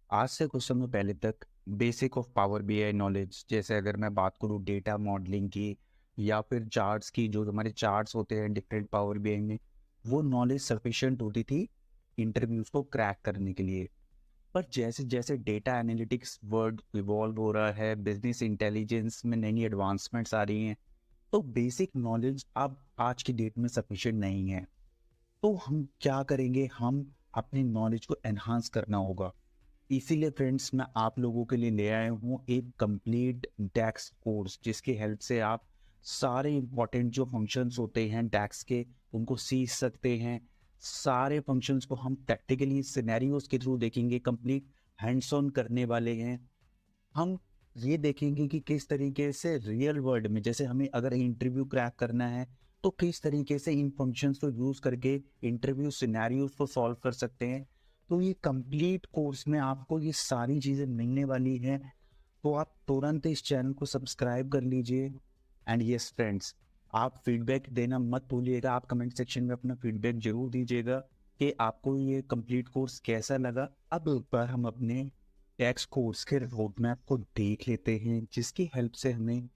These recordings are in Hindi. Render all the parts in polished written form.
आज से कुछ समय पहले तक basic of power BI knowledge, जैसे अगर मैं बात करूँ डेटा मॉडलिंग की या फिर चार्ट्स की, जो हमारे चार्ट्स होते हैं डिफरेंट पावर बीआई में, वो नॉलेज सफिशिएंट होती थी इंटरव्यूज को क्रैक करने के लिए। पर जैसे जैसे डेटा एनालिटिक्स वर्ड इवॉल्व हो रहा है, बिजनेस इंटेलिजेंस में नई नई एडवांसमेंट्स आ रही हैं, तो बेसिक नॉलेज अब आज की डेट में सफिशिएंट नहीं है। तो हम क्या करेंगे, हम अपनी नॉलेज को एनहांस करना होगा। इसीलिए फ्रेंड्स मैं आप लोगों के लिए ले आया हूँ एक कंप्लीट डैक्स कोर्स, जिसकी हेल्प से आप सारे इंपॉर्टेंट जो फंक्शंस होते हैं डैक्स के, उनको सीख सकते हैं। सारे फंक्शंस को हम प्रैक्टिकली सिनेरियोज के थ्रू देखेंगे, कंप्लीट हैंड्स ऑन करने वाले हैं। हम ये देखेंगे कि किस तरीके से रियल वर्ल्ड में, जैसे हमें अगर इंटरव्यू क्रैक करना है, तो किस तरीके से इन फंक्शंस को यूज करके इंटरव्यू सिनेरियोज को सॉल्व कर सकते हैं। तो ये कंप्लीट कोर्स में आपको ये सारी चीजें मिलने वाली हैं। तो आप तुरंत इस चैनल को सब्सक्राइब कर लीजिए। एंड यस फ्रेंड्स, आप फीडबैक देना मत भूलिएगा। आप कमेंट सेक्शन में अपना फीडबैक जरूर दीजिएगा कि आपको ये कंप्लीट कोर्स कैसा लगा। अब एक बार हम अपने टैक्स कोर्स के रोड मैप को देख लेते हैं, जिसकी हेल्प से हमें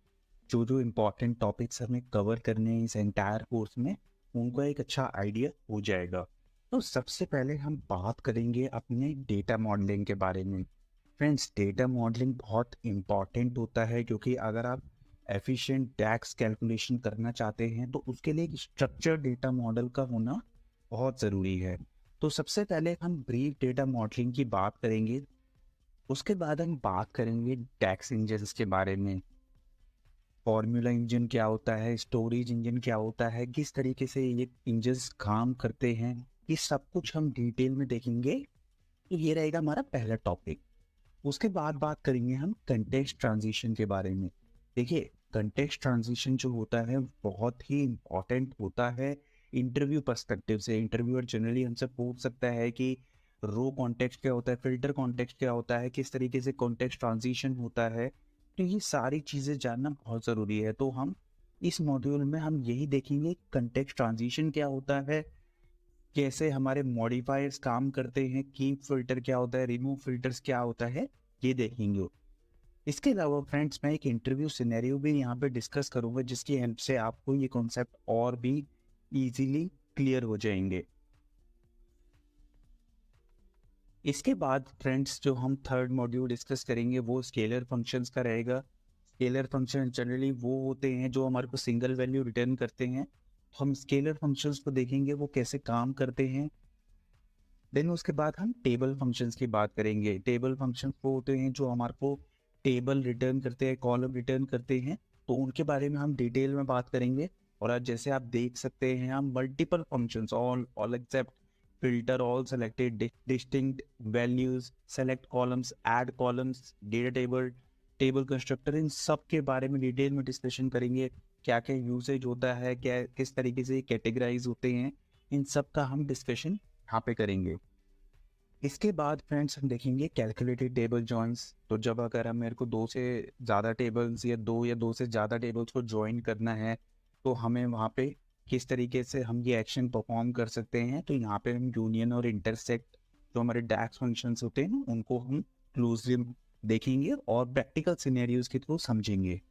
जो जो इम्पोर्टेंट टॉपिक्स हमें कवर करने हैं इस एंटायर कोर्स में, उनका एक अच्छा आइडिया हो जाएगा। तो सबसे पहले हम बात करेंगे अपने डेटा मॉडलिंग के बारे में। फ्रेंड्स, डेटा मॉडलिंग बहुत इम्पॉर्टेंट होता है, क्योंकि अगर आप एफिशिएंट टैक्स कैलकुलेशन करना चाहते हैं तो उसके लिए एक स्ट्रक्चर डेटा मॉडल का होना बहुत ज़रूरी है। तो सबसे पहले हम ब्रीफ डेटा मॉडलिंग की बात करेंगे। उसके बाद हम बात करेंगे टैक्स इंजन्स के बारे में। फॉर्मूला इंजन क्या होता है, स्टोरेज इंजन क्या होता है, किस तरीके से ये इंजन्स काम करते हैं, ये सब कुछ हम डिटेल में देखेंगे। तो ये रहेगा हमारा पहला टॉपिक। उसके बाद बात करेंगे हम कंटेक्स्ट ट्रांजिशन के बारे में। देखिए, कंटेक्स्ट ट्रांजिशन जो होता है बहुत ही इम्पोर्टेंट होता है इंटरव्यू पर्सपेक्टिव से। इंटरव्यूअर जनरली हमसे पूछ सकता है कि रो कॉन्टेक्स्ट क्या होता है, फिल्टर कॉन्टेक्स्ट क्या होता है, किस तरीके से कॉन्टेक्स्ट ट्रांजिशन होता है। तो ये सारी चीज़ें जानना बहुत ज़रूरी है। तो हम इस मॉड्यूल में हम यही देखेंगे कंटेक्स्ट ट्रांजिशन क्या होता है, कैसे हमारे मॉडिफायर्स काम करते हैं, कीप फिल्टर क्या होता है, रिमूव फिल्टर्स क्या होता है, ये देखेंगे। इसके अलावा फ्रेंड्स, मैं एक इंटरव्यू सिनेरियो भी यहाँ पे डिस्कस करूंगा, जिसकी हेल्प से आपको ये कॉन्सेप्ट और भी इजीली क्लियर हो जाएंगे। इसके बाद फ्रेंड्स, जो हम थर्ड मॉड्यूल डिस्कस करेंगे वो स्केलर फंक्शंस का रहेगा। स्केलर फंक्शन जनरली वो होते हैं जो हमारे को सिंगल वैल्यू रिटर्न करते हैं। तो हम स्केलर फंक्शंस को देखेंगे वो कैसे काम करते हैं। देन उसके बाद हम टेबल फंक्शंस की बात करेंगे। टेबल फंक्शंस वो होते हैं जो हमारे को टेबल रिटर्न करते हैं, कॉलम रिटर्न करते हैं। तो उनके बारे में हम डिटेल में बात करेंगे। और आज जैसे आप देख सकते हैं, हम multiple functions, all except filter, all selected, distinct values, select columns, add columns, data table, table constructor, इन सब के बारे में डिटेल में डिस्कशन करेंगे। क्या क्या यूसेज होता है, क्या किस तरीके से कैटेगराइज होते हैं, इन सब का हम डिस्कशन यहाँ पे करेंगे। इसके बाद फ्रेंड्स हम देखेंगे कैलकुलेटेड टेबल जॉइंट्स। तो जब अगर हम मेरे को दो से ज़्यादा टेबल्स या दो से ज़्यादा टेबल्स को ज्वाइन करना है, तो हमें वहाँ पे किस तरीके से हम ये एक्शन परफॉर्म कर सकते हैं। तो यहाँ पे हम यूनियन और इंटरसेक्ट, जो हमारे डैक्स फंक्शंस होते हैं ना, उनको हम क्लोजली देखेंगे और प्रैक्टिकल सिनेरियोज के थ्रू समझेंगे।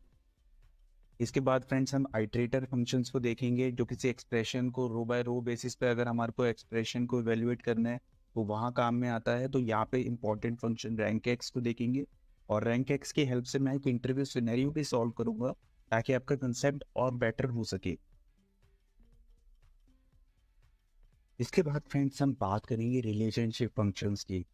इसके बाद फ्रेंड्स हम आइट्रेटर फंक्शंस को देखेंगे, जो किसी एक्सप्रेशन को रो बाय रो बेसिस पे अगर हमारे को एक्सप्रेशन को इवेल्युएट करना है तो वहाँ काम में आता है। तो यहाँ पे इंपॉर्टेंट फंक्शन रैंक एक्स को देखेंगे, और रैंक एक्स की हेल्प से मैं एक इंटरव्यू सिनेरियो भी सॉल्व करूंगा, ताकि आपका कंसेप्ट और बेटर हो सके। इसके बाद फ्रेंड्स हम बात करेंगे रिलेशनशिप फंक्शंस की।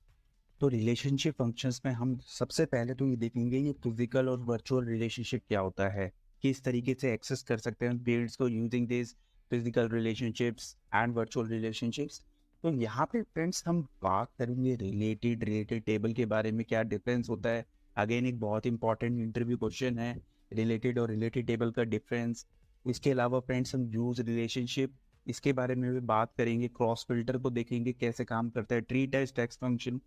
तो रिलेशनशिप फंक्शंस में हम सबसे पहले तो ये देखेंगे ये फिजिकल और वर्चुअल रिलेशनशिप क्या होता है, किस तरीके से एक्सेस कर सकते हैं पेरेंट्स को using this physical relationships and virtual relationships. तो यहाँ पे फ्रेंड्स हम बात करेंगे रिलेटेड टेबल के बारे में, क्या डिफरेंस होता है। अगेन एक बहुत इंपॉर्टेंट इंटरव्यू क्वेश्चन है, रिलेटेड और रिलेटेड टेबल का डिफरेंस। इसके अलावा फ्रेंड्स हम यूज रिलेशनशिप, इसके बारे में भी बात करेंगे। क्रॉस फिल्टर को देखेंगे कैसे काम करता है, ट्री टाइप टेक्स्ट फंक्शन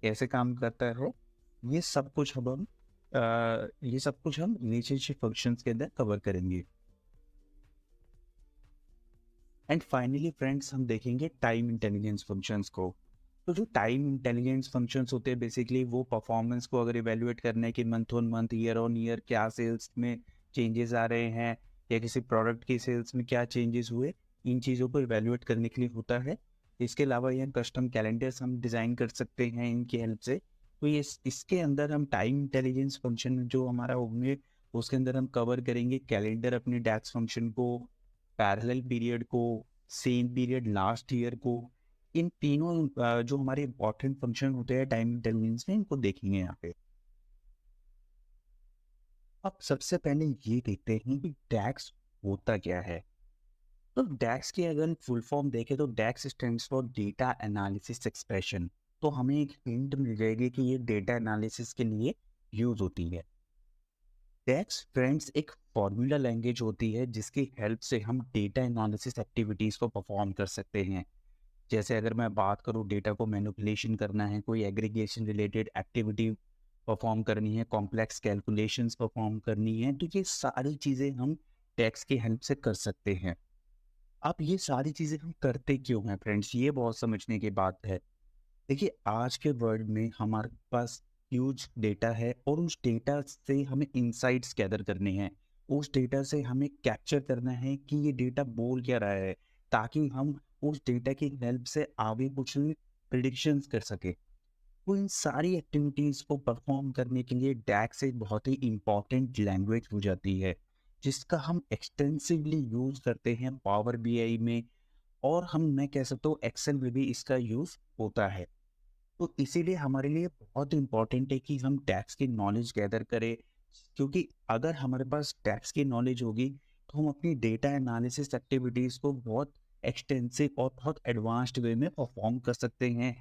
कैसे काम करता है। ये सब कुछ ये सब कुछ हम रिलेशनशिप फंक्शंस के अंदर कवर करेंगे। एंड फाइनली फ्रेंड्स हम देखेंगे टाइम इंटेलिजेंस फंक्शंस को। तो जो टाइम इंटेलिजेंस फंक्शंस होते हैं बेसिकली वो परफॉर्मेंस को अगर इवैल्यूएट करना है कि month on month, year on year क्या सेल्स में चेंजेस आ रहे हैं या किसी प्रोडक्ट की सेल्स में क्या चेंजेस हुए, इन चीज़ों को इवैल्यूएट करने के लिए होता है। इसके अलावा ये कस्टम कैलेंडर्स हम डिज़ाइन कर सकते हैं इनकी हेल्प से। तो ये इसके अंदर हम टाइम इंटेलिजेंस फंक्शन जो हमारा होंगे, उसके अंदर हम कवर करेंगे कैलेंडर अपनी डैक्स फंक्शन को, पैरेलल पीरियड को, सेम पीरियड लास्ट ईयर को, इन तीनों जो हमारे इम्पोर्टेंट फंक्शन होते हैं टाइम इंटेलिजेंस में, इनको देखेंगे यहाँ पे। अब सबसे पहले ये देखते हैं कि डैक्स होता क्या है। तो डैक्स की अगर फुल फॉर्म देखें तो DAX stands for data analysis expression. तो हमें एक हिंट मिल जाएगी कि ये डेटा एनालिसिस के लिए यूज होती है। डैक्स फ्रेंड्स एक फॉर्मूला लैंग्वेज होती है जिसकी हेल्प से हम डेटा एनालिसिस एक्टिविटीज़ को परफॉर्म कर सकते हैं। जैसे अगर मैं बात करूँ डेटा को मैनिपुलेशन करना है, कोई एग्रीगेशन रिलेटेड एक्टिविटी परफॉर्म करनी है, कॉम्प्लेक्स कैलकुलेशंस परफॉर्म करनी है, तो ये सारी चीज़ें हम टैक्स की हेल्प से कर सकते हैं। अब ये सारी चीज़ें हम करते क्यों हैं फ्रेंड्स, ये बहुत समझने की बात है। देखिए आज के वर्ल्ड में हमारे पास ह्यूज डेटा है और उस डेटा से हमें इंसाइट्स गैदर करने हैं। उस डेटा से हमें कैप्चर करना है कि ये डेटा बोल क्या रहा है, ताकि हम उस डेटा की हेल्प से आगे कुछ प्रिडिक्शंस कर सके। तो इन सारी एक्टिविटीज़ को परफॉर्म करने के लिए डैक्स एक बहुत ही इम्पॉर्टेंट लैंग्वेज हो जाती है, जिसका हम एक्सटेंसिवली यूज़ करते हैं पावर बीआई में, और हम मैं कह सकता हूँ एक्सेल में भी इसका यूज़ होता है। तो इसीलिए हमारे लिए बहुत इम्पोर्टेंट है कि हम टैक्स की नॉलेज गैदर करें, क्योंकि अगर हमारे पास टैक्स की नॉलेज होगी तो हम अपनी डेटा एनालिसिस एक्टिविटीज़ को बहुत एक्सटेंसिव और बहुत एडवांस्ड वे में परफॉर्म कर सकते हैं।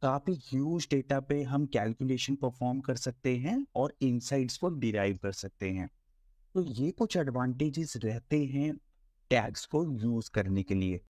काफ़ी ह्यूज डेटा पे हम कैलकुलेशन परफॉर्म कर सकते हैं और इनसाइट्स को डिराइव कर सकते हैं। तो ये कुछ एडवांटेजेस रहते हैं टैग्स को यूज़ करने के लिए।